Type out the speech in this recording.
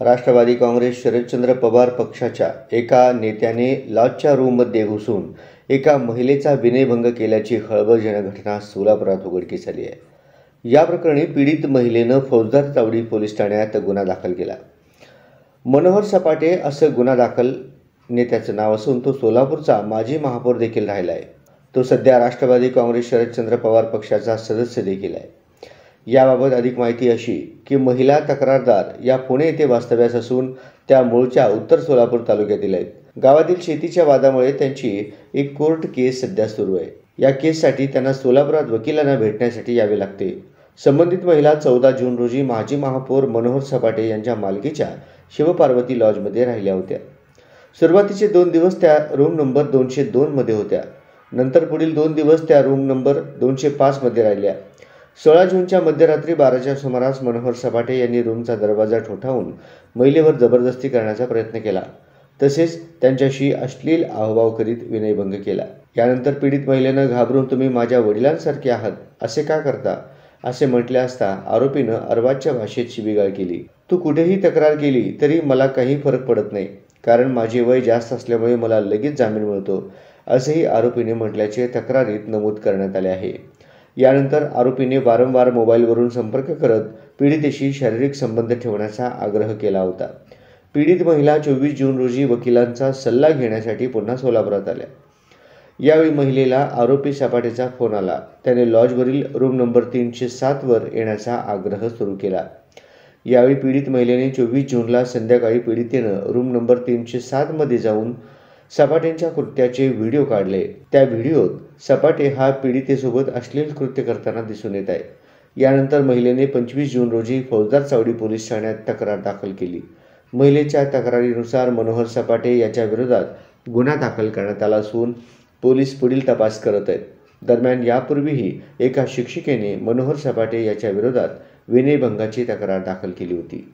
राष्ट्रवादी काँग्रेस शरदचंद्र पवार पक्षाच्या एका नेत्याने लॉजच्या रूममध्ये घुसून एका महिलेचा विनयभंग केल्याची खळबळजनक घटना सोलापुरात उघडकीस आली आहे. या प्रकरणी पीडित महिलेनं फौजदार चावडी पोलीस ठाण्यात गुन्हा दाखल केला. मनोहर सपाटे असं गुन्हा दाखल नेत्याचं नाव असून तो सोलापूरचा माजी महापौर देखील राहिला आहे. तो सध्या राष्ट्रवादी काँग्रेस शरदचंद्र पवार पक्षाचा सदस्य देखील आहे. याबाबत अधिक माहिती अशी की महिला तक्रारदार या पुणे येथे वास्तव्यास असून त्या मूळच्या उत्तर सोलापूर तालुक्यातील आहेत. गावातील शेतीच्या वादामुळे त्यांची एक कोर्ट केस सध्या सुरू आहे. या केससाठी त्यांना सोलापुरात वकिलांना भेटण्यासाठी यावे लागते. संबंधित महिला 14 जून रोजी माजी महापौर मनोहर सपाटे यांच्या मालकीच्या शिवपार्वती लॉजमध्ये राहिल्या होत्या. सुरुवातीचे 2 दिवस त्या रूम नंबर 202 मध्ये होत्या. नंतर पुढील 2 दिवस त्या रूम नंबर 205 मध्ये राहिल्या. 16 जूनच्या मध्यरात्री 12च्या सुमारास मनोहर सपाटे यांनी रूमचा दरवाजा ठोठावून महिलेवर जबरदस्ती करण्याचा प्रयत्न केला. तसेच त्यांच्याशी अश्लील हावभाव करीत विनयभंग केला. यानंतर पीडित महिलेनं घाबरून तुम्ही माझ्या वडिलांसारखे आहात असे का करता असे म्हटले असता आरोपीनं अर्वाच्य भाषेत शिवीगाळ केली. तू कुठेही तक्रार केली तरी मला काही फरक पडत नाही, कारण माझे वय जास्त असल्यामुळे मला लगेच जामीन मिळतो असेही आरोपीने म्हटल्याचे तक्रारीत नमूद करण्यात आले आहे. यानंतर आरोपीने वारंवार मोबाईलवरून संपर्क करत पीडितेशी शारीरिक संबंध ठेवण्याचा आग्रह केला होता. पीडित महिला 24 जून रोजी वकिलांचा सल्ला घेण्यासाठी पुन्हा सोलापुरात आल्या. यावेळी महिलेला आरोपी सपाटेचा फोन आला. त्याने लॉजवरील रूम नंबर 307 वर येण्याचा आग्रह सुरू केला. यावेळी पीडित महिलेने 24 जूनला संध्याकाळी पीडितेनं रूम नंबर 307 मध्ये जाऊन सपाटेंच्या कृत्याचे व्हिडिओ काढले. त्या व्हिडिओत सपाटे हा पीडितेसोबत अश्लील कृत्य करताना दिसून येत आहे. यानंतर महिलेने 25 जून रोजी फौजदार चावडी पोलीस ठाण्यात तक्रार दाखल केली. महिलेच्या तक्रारीनुसार मनोहर सपाटे याच्या विरोधात गुन्हा दाखल करण्यात आला असून पोलीस पुढील तपास करत आहेत. दरम्यान यापूर्वीही एका शिक्षिकेने मनोहर सपाटे याच्या विरोधात विनयभंगाची तक्रार दाखल केली होती.